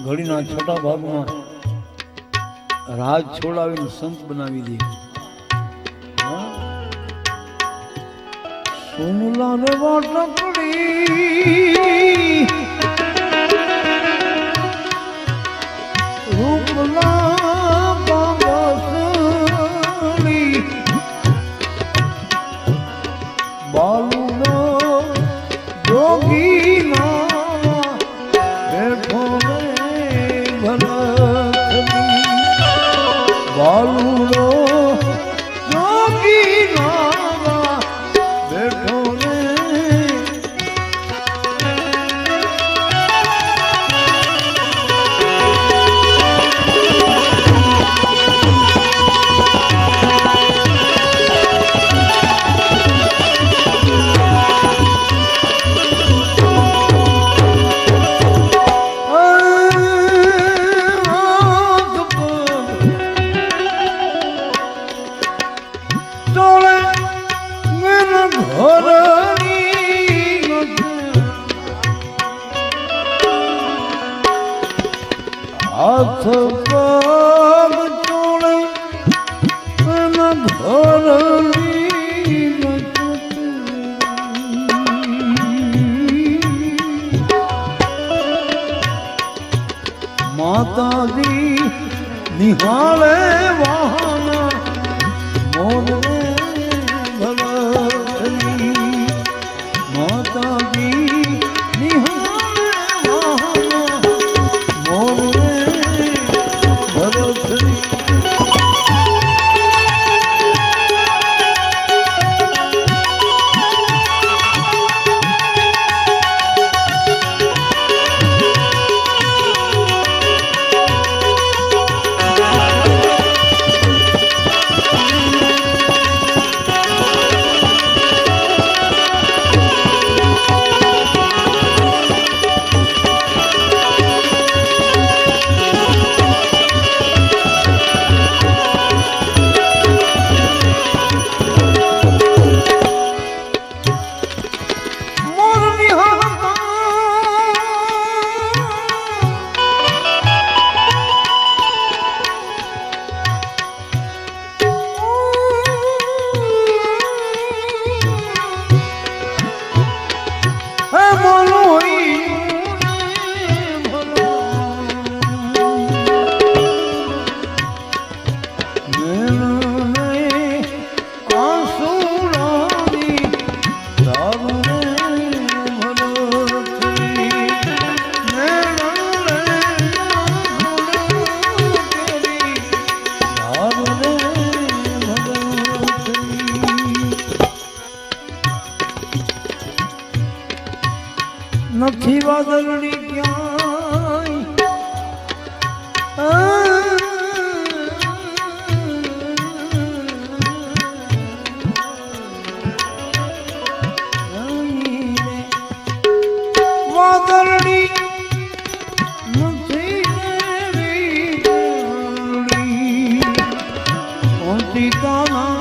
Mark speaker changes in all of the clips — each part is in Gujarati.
Speaker 1: ઘડીના છઠ્ઠા ભાગમાં રાજ છોડાવીને સંત બનાવી દે. સોનલા રે વાટકડી રૂપલા બાબસડી બાલુનો જોગી ના બેઠો રે ભરતની બાલુનો જોગી ના બેઠો રે. હાથ પગ તોડે ઘરની માતાજી નિહાળે વાહના મોરને ભગતની માતાજી નિહાળે વાહના મોરને ભગતની. નથી વાદળની ક્યાંય વાદળની નથી સીતાના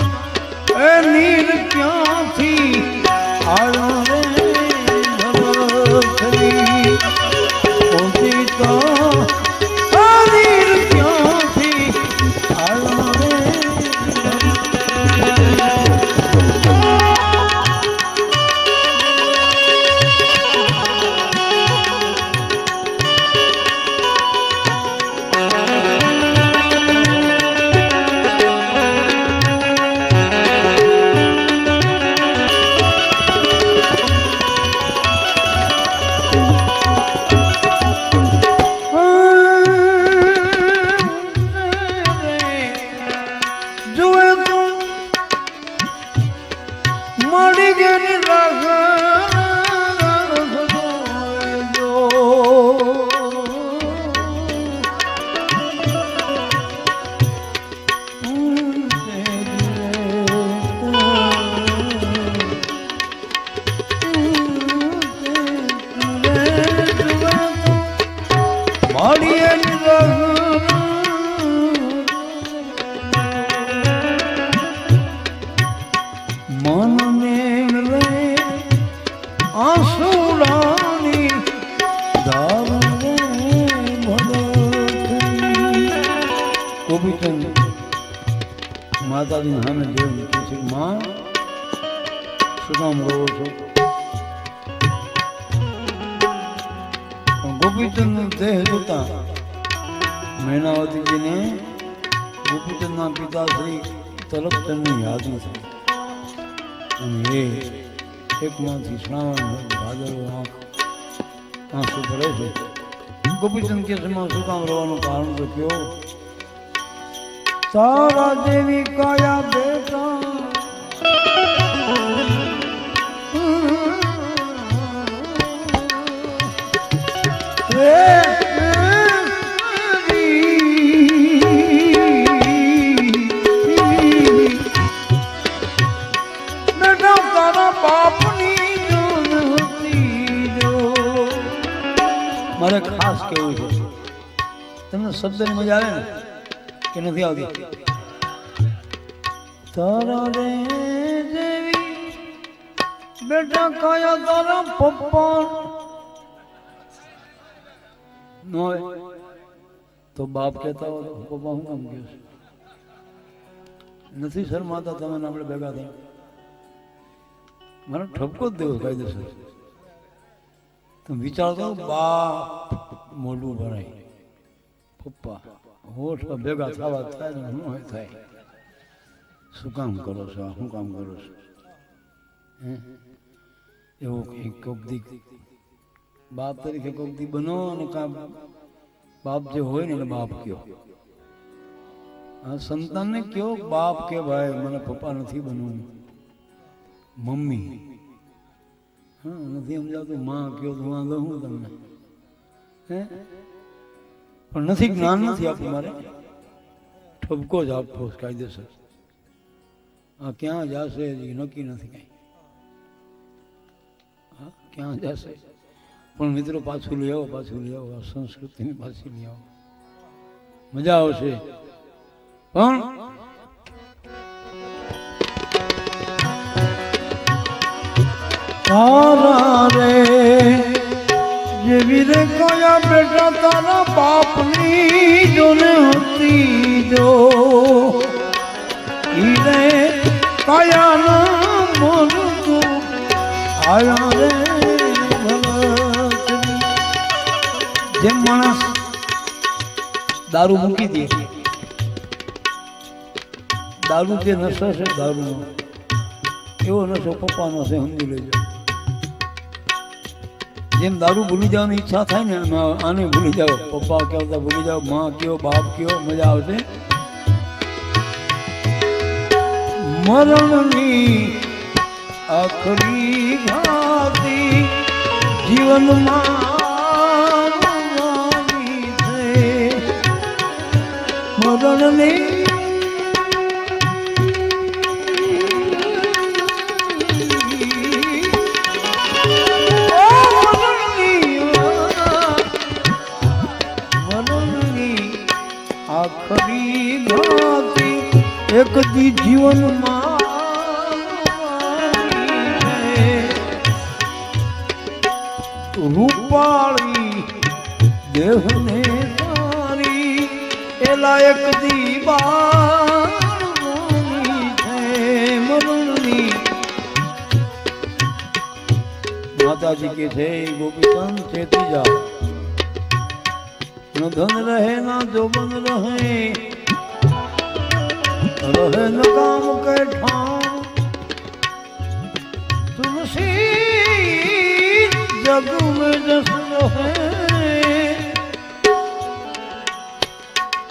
Speaker 1: એ નીર ક્યાંથી આવ્યો રે ભગતની ગોપીચંદ માતાજીને સામે જોઈને કહે છે, માં શું કામ રોવો છો? પણ ગોપીચંદનો દેહ જોતા મૈનાવતીજીને ગોપીચંદના પિતાશ્રી તલબચંદની યાદી થઈ અને એ એકમાંથી શ્રાવણ ભાદરવો આંસુ ભરે છે. ગોપીચંદ કે શું કામ રહેવાનું કારણ તો કયો? તારા દેવી કયા બેટા મારે ખાસ કેવું છે, તમને શબ્દની મજા આવે ને કે નથી આવતી? તારા રે દેવી બેટા કયા તારા પપ્પા નો તો બાપ કહેતા હોય તો પપ્પા હું કામ કહ્યું છે? નથી શરમાતા તમે આપણે ભેગા થાય? મને ઠપકો જ દેવો કાયદેસર. તમે વિચારતો બાપ મોઢું ભરાય, પપ્પા હોઠ ભેગા થવા થાય ને ન થાય. શું કામ કરો છો? શું કામ કરો છો? એવું કંઈક કોક દી બાપ તરીકે કોક દી બનો અને કામ બાપ જે હોય ને એને બાપ કયો. આ સંતાનને કયો બાપ કે ભાઈ મને પપ્પા નથી બનવું, મમ્મી. હા, નથી સમજાતું માં કયો તો વાંધો હું તમને પણ નથી, જ્ઞાન નથી આપવું. મારે ઠપકો જ આપવો કાયદેસર. આ ક્યાં જશે નક્કી નથી કઈ. હા, ક્યાં જશે પણ મિત્રો પાછું લઈ આવો, પાછું લઈ આવો. આ સંસ્કૃતિની પાછી લઈ આવો, મજા આવશે. પણ તારા રે જેવી રે કયા બેટા તારા બાપની જોને હતી જો ઈ રે કયા ના મન તું આયા રે ભરતની. જેમ માણસ દારૂ મૂકી દે, દારૂ જે નશો છે દારૂનો એવો નશો પપ્પાનો છે, સમજી લેજો. જેમ દારૂ ભૂલી જવાની ઈચ્છા થાય ને આને ભૂલી જાઓ, પપ્પા કહેતા ભૂલી જાઓ, માં કયો બાપ કયો, મજા આવશે. મરણની આખરી ઘાતી જીવનમાં મરણની આખરી ગાતી એક દી જીવનમાં રૂપાળી દેહને તારી એલા એક દી બાળવાની છે મરણની. માતાજી કે છે ગોપીચંદ ચેતી જાઓ, न धन रहे ना जोबन रहे, रहे न काम के ठाम, तुलसी जग में जस रहे,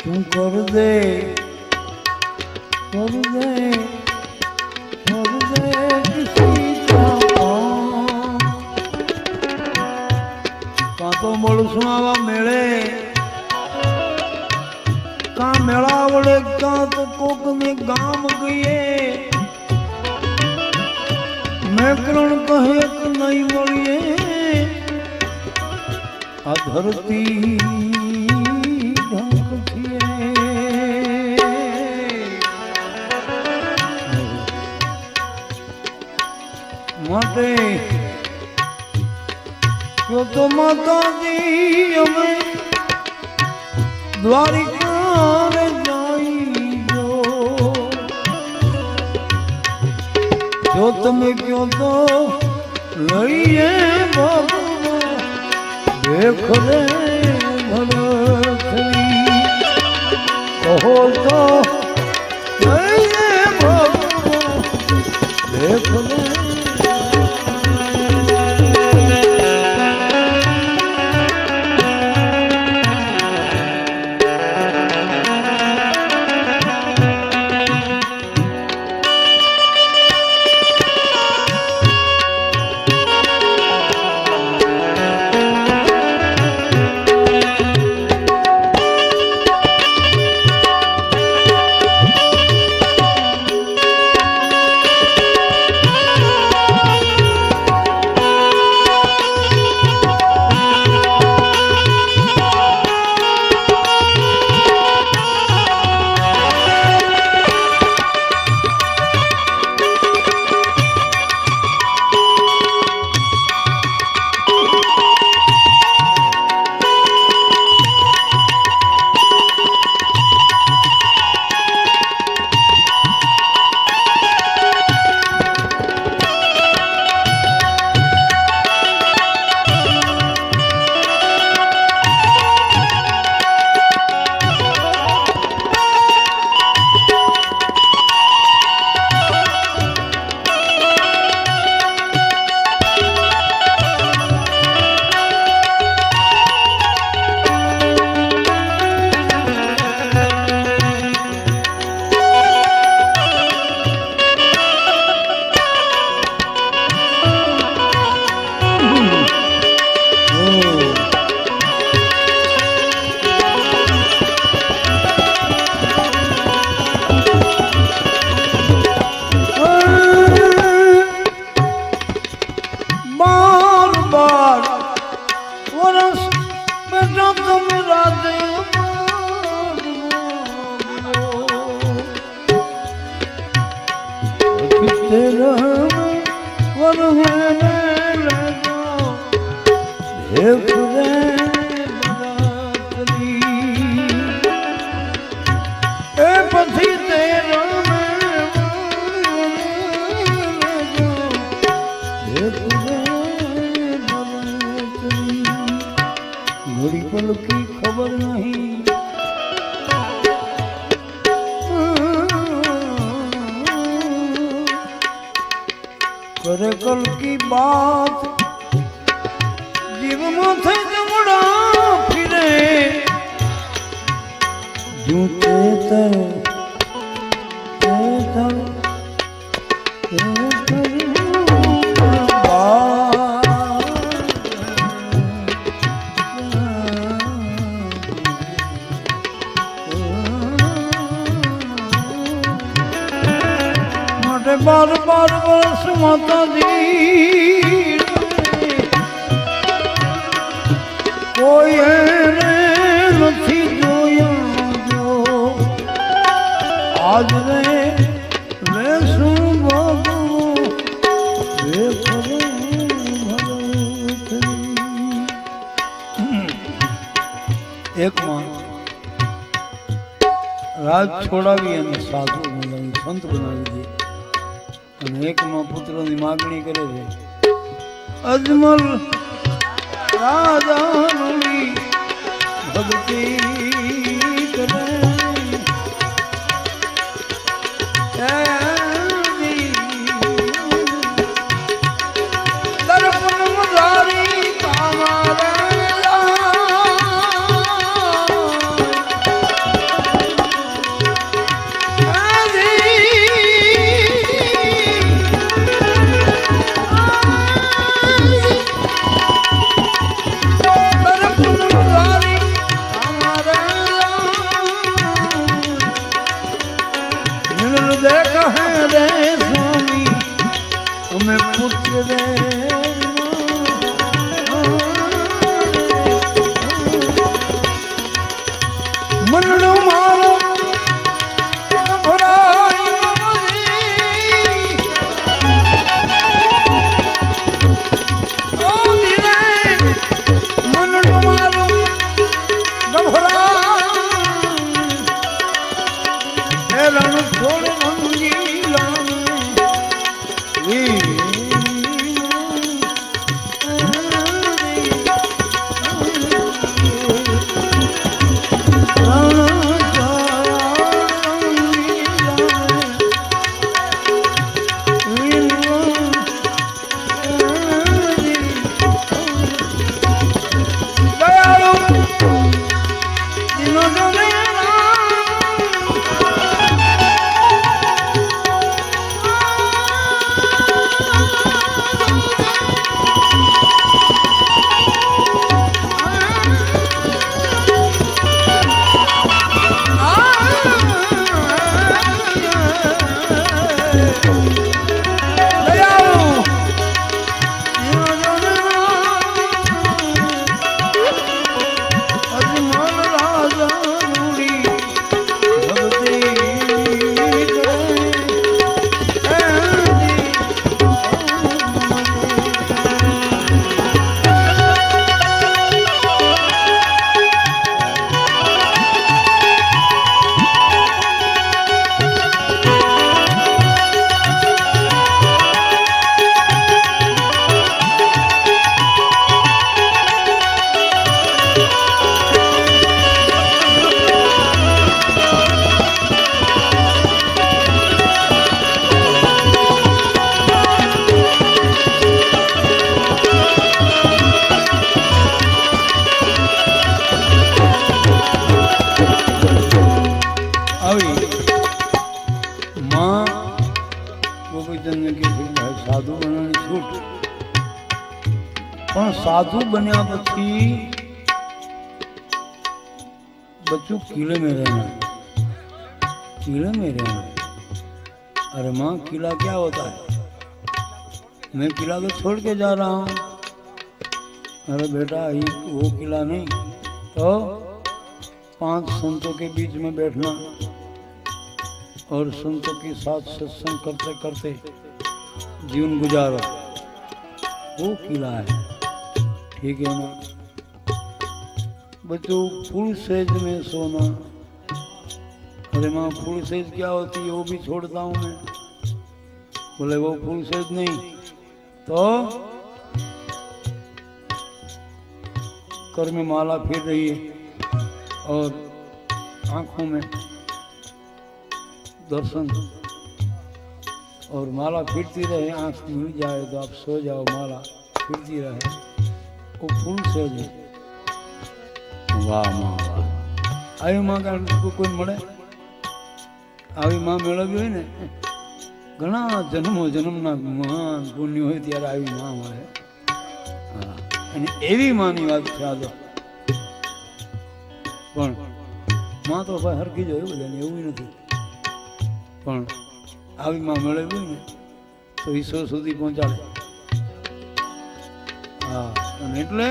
Speaker 1: तू कर दे किसी का કાં તો મળશું આવા મેળે, કાં મેળાવડે, કાં તો કોક ને ગામ ગયે. મેકરણ કહે કે નહીં મળીએ, આ ધરતી ઢંક થીએ. માટે તો માતાજી અમે દ્વારિકા રે જાય જો તમે કયો તો લઈએ ભગવાન દેખ રે ભરતરી કહો તો લઈએ ભગવાન દેખ રે घड़ी पल की खबर नहीं करे कल की बात जीव माथे जमड़ा फिरे जूते तर बार बार वर्ष माता दी कोई नहीं जोया जो आज रे बाबू एक मां राज छोड़ावी અને સાધુ બનાવી સંત બનાવી દે અને એકમાં પુત્રની માગણી કરે છે અજમલ રાજાની ભક્તિ કરે साधु बन्या पछी बच्चों किले में रहना, किले में रहना। अरे माँ किला क्या होता है? मैं किला तो छोड़ के जा रहा हूँ। अरे बेटा ये वो किला नहीं, तो 5 संतों के बीच में बैठना और संतों के साथ सत्संग करते करते जीवन गुजारो, वो किला है। ठीक है ना बच्चों? फुल सेज में सोना। अरे माँ फुल सेज क्या होती है? वो भी छोड़ता हूँ मैं। बोले वो फुल सेज नहीं तो कर में माला फिर रही है और आंखों में दर्शन, और माला फिरती रहे, आंख मिल जाए तो आप सो जाओ, माला फिरती रहे, वो फूल से है। वाह माँ वाह! आई माँ का कोई મળે? આવી માં મેળવી હોય ને ઘણા જન્મો જન્મના મહાન પુણ્ય હોય ત્યારે આવી માં મળે। અને એવી માની વાત છે આ તો, પણ માં તો ભાઈ હરખી જ હોય બધાને, એવું નથી, પણ આવી માં મેળવી હોય ને તો ઈશ્વર સુધી પહોંચાડે। હા, અને એટલે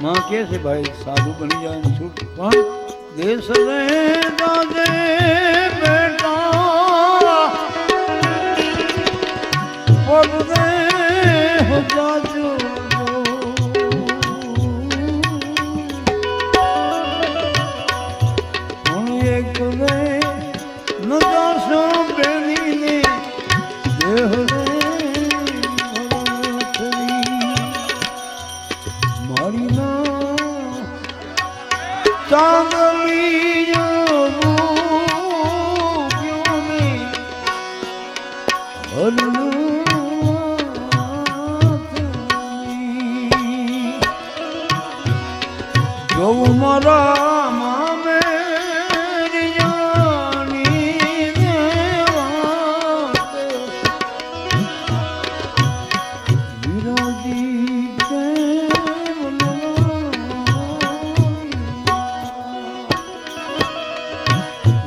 Speaker 1: માં કે છે ભાઈ સાધુ બની જાય ને છૂટ, પણ દેશ રે દાદે બેટા પડદે જાજો હું એક રે ન દાસો બેની દેહ રે મારી ના ચાંદલી जो मारा मामे जानी विरोधी के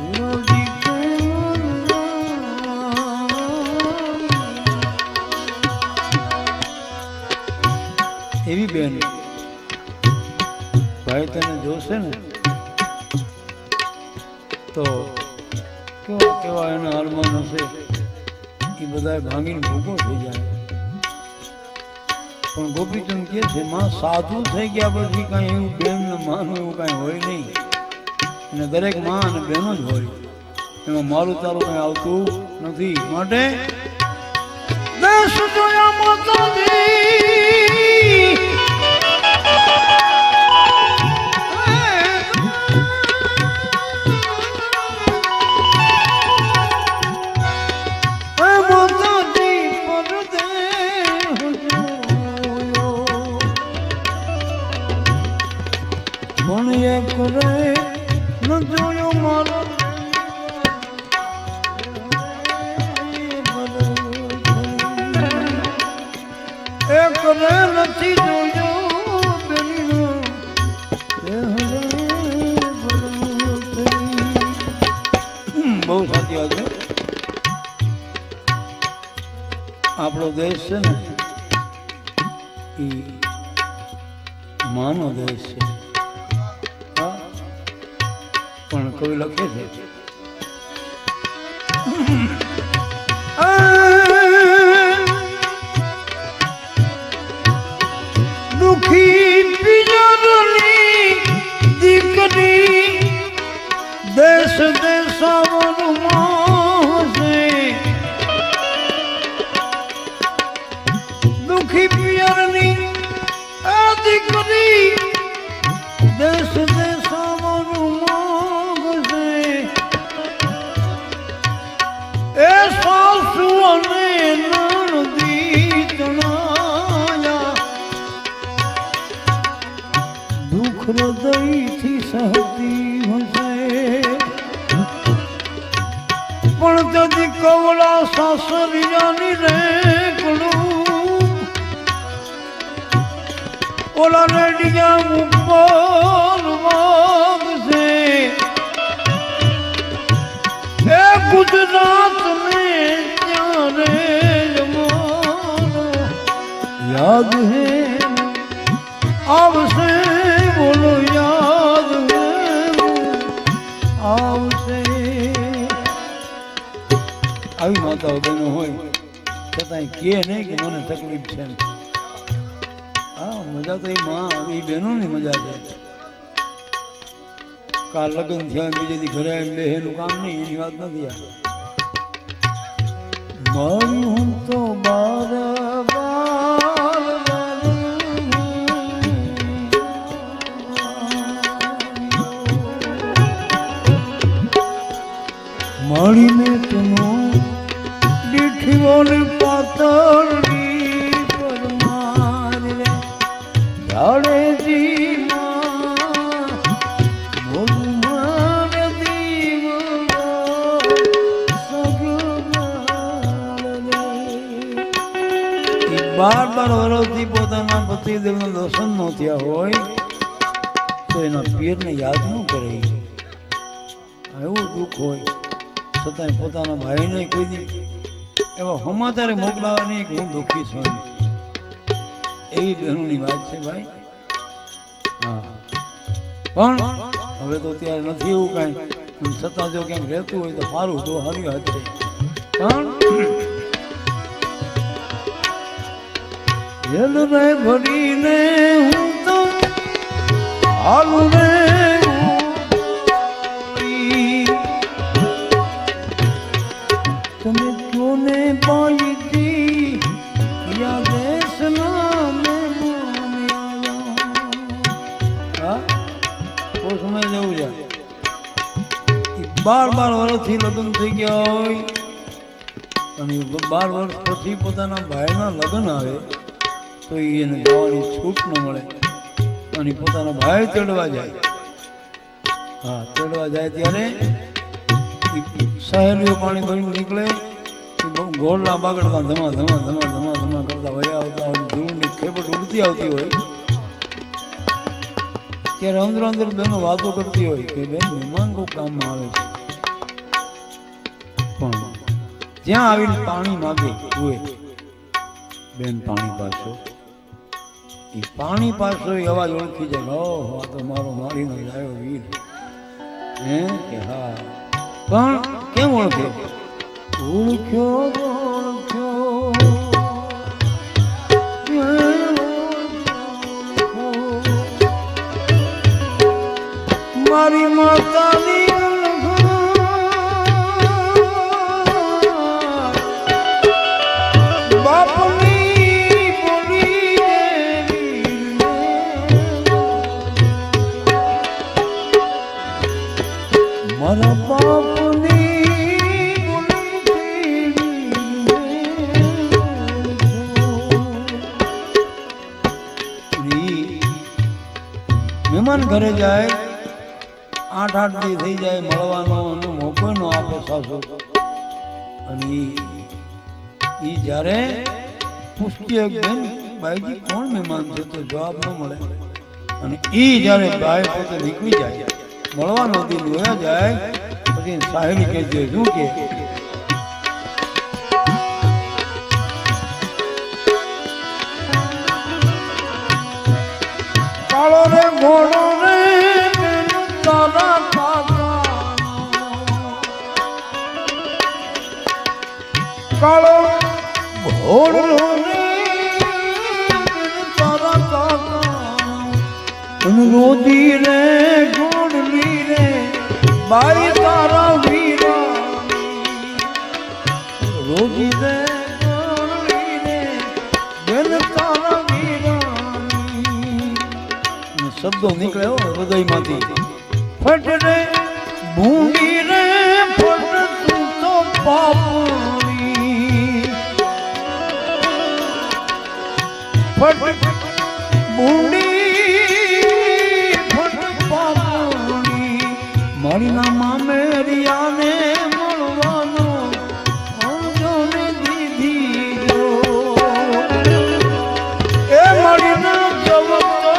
Speaker 1: विरोधी के एवी बेन भाई तने जोशे ने तो केवा केवा एना हालमां हशे कि बधाए भांगीने भूखो थई जाए। पण गोपीचंद के छे मां साधु थई गया पछी कांई एवुं बेन ने मानु एवुं कांई होय नहीं, अने दरेक मां अने बेनो ज होय, एमां मारुं तारुं कांई आवतुं नथी। माटे देश जोया माताजी करे न जोयो मारो एक रे नथी जोयो बेनीनो बहुत साची बात है। આપણો દેશ છે ને એ માનો દેશ છે, પણ કવિ લખે છે દુખી પિયરની દીકરી દેશ દેશાવનું મોહશે, દુખી પિયરની દીકરી દેશ દેશાવનું મોહશે, એ સાસુ અને નણદી તણાયા દુઃખ હૃદયથી સહતી હશે, પણ તેથી કવળા સાસરિયાની રેકડું ઓલા રેડિયા ઉપર વાગશે એ ગુજરાત ને ત્યારે યાદ હે આવશે બોલો યાદ હે આવશે. આવી માતાઓ બહેનો હોય છતાંય કે નહીં કે મને તકલીફ છે. હા મજા તો એ માં એ બહેનોની મજા છે. કાલ લગ્ન થયા બીજેથી ઘરે આવીને બે એનું કામ નહીં એની વાત નથી. હું તો બાર મળીને તું દીઠીઓને પાતળી પરમાર રે જાડેજી બાર વર્ષથી પોતાના પતિદેવના દર્શન ન થયા હોય તો એના પીરને યાદ ન કરે. એવું દુઃખ હોય છતાંય પોતાના ભાઈને કોઈ દી એવા સમાચારે મોકલાવાની કે હું દુઃખી છું એવી બહેનોની વાત છે ભાઈ. હા પણ હવે તો ત્યારે નથી એવું કાંઈ. છતાં જો ક્યાંક રહેતું હોય તો સારું તો સારી વાત છે. પણ રે ભરીને હું તો હાલું રે તમે કોને પાઈ દી યા દેશ ના સમય જવું છે. 12 વર્ષથી લગ્ન થઈ ગયા હોય અને 12 વર્ષ પછી પોતાના ભાઈના લગ્ન આવે તો એને જવાની છૂટ ન મળે અને પોતાનો ભાઈ તેડવા જાય. હા તેડવા જાય ત્યારે સહેલીઓ પાણી ભરીને નીકળે ગોળના બાગડતા ધમા ધમા ધમા ધમા ધમા કરતા વયા આવતા હોય ધૂળની ખેપટ ઉડતી આવતી હોય ત્યારે અંદર બેનો વાતો કરતી હોય કે બેન મહેમાન કોઈ કામમાં આવે છે. પણ જ્યાં આવીને પાણી માગે હોય બેન પાણી પાછો એ પાણી પાછો એ અવાજ ઓળખી જાય. ઓહો આ તો મારો મારીનો લાયો વીર હે કે હા. પણ કેમ ઓળખે? ઓળખ્યો મારી માતાની બાપની બોલી મારા બાપની બોલી. મહેમાન ઘરે જાય 8 દી થઈ જાય મળવાનો અને મોકો ન આપે સાસુ અને એ જ્યારે પૂછતી બેન ભાઈજી કોણ મહેમાન છે તો જવાબ ન મળે અને એ જ્યારે ભાઈ પોતે નીકળી જાય મળવાનો દી જોયા જાય પછી સાહેલી કહે છે શું કે કાળો રે ઘોડો રે તારા કાળો ઘોડો રે તારા કાકા રોદી રે ઘોડલી રે બાઈ તારા વીરા રોદી રે ઘોડલી રે બેન તારા વીરા શબ્દો નીકળ્યો હૃદયમાંથી. ફટ રે ભૂંડી રે ફટ તું તો પાપની ફટ ભૂંડી ફટ પાપની મારી ના મામેરિયાને મળવાનો અંજોને દીધી જો એ મારી ના જવતો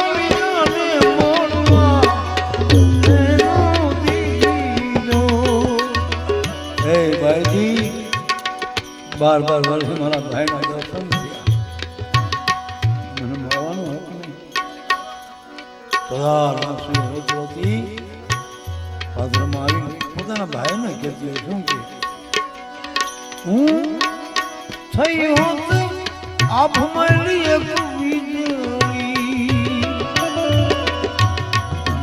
Speaker 1: બાર વર્ષે મારા ભાઈના દર્શન થયા, મને મળવાનું હતું નહીં. સદારાશ્રી હરસ્વતી પાત્રમાં આવીને પોતાના ભાઈને કહેતી હોય શું કે હું થઈ હોત આપ મારી એક વીજળી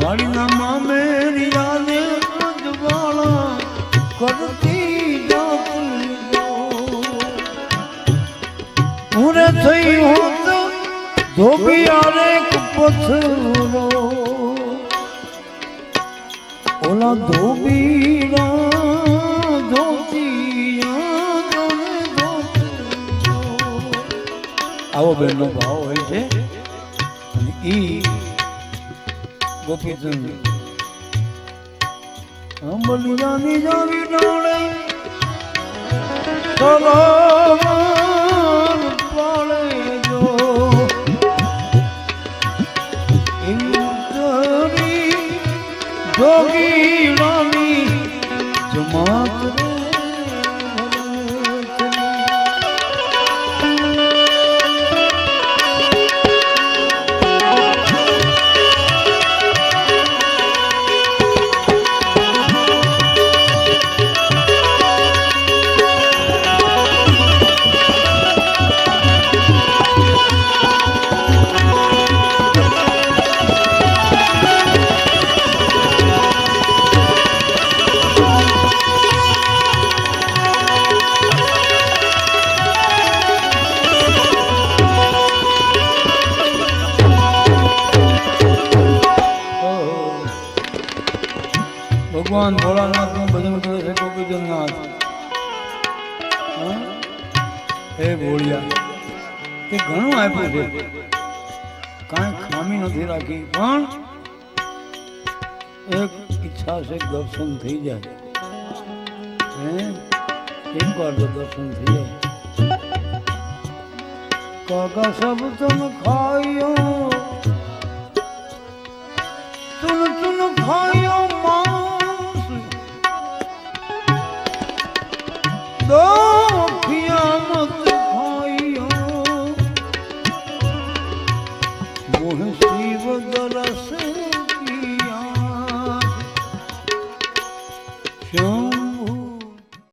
Speaker 1: મારીના મામેરી યાદે અજવાળા કરતી જાતી હું થઈ હોત ધોબિયારે પથરો ઓલા ધોબીરા આવો બેનનો ભાવ હોય છે. અને ઈ ગોપીચંદ અંબલિયાની જાવી ડાળે સરોવર પાળે જો ઇન્દ્રી જોગી રાની જમાત ભગવાન ભોળાનાથ નું ભજન કરે છે ગોપીચંદનાથ. હે ભોળિયા તે ઘણું આપ્યું છે, કાંઈ ખામી નથી રાખી, પણ એક ઈચ્છા છે દર્શન થઈ જાય. એક વાર તો દર્શન થઈ જાય. કાકા સબ તમ ખાયો તુન ખાયો માસ દો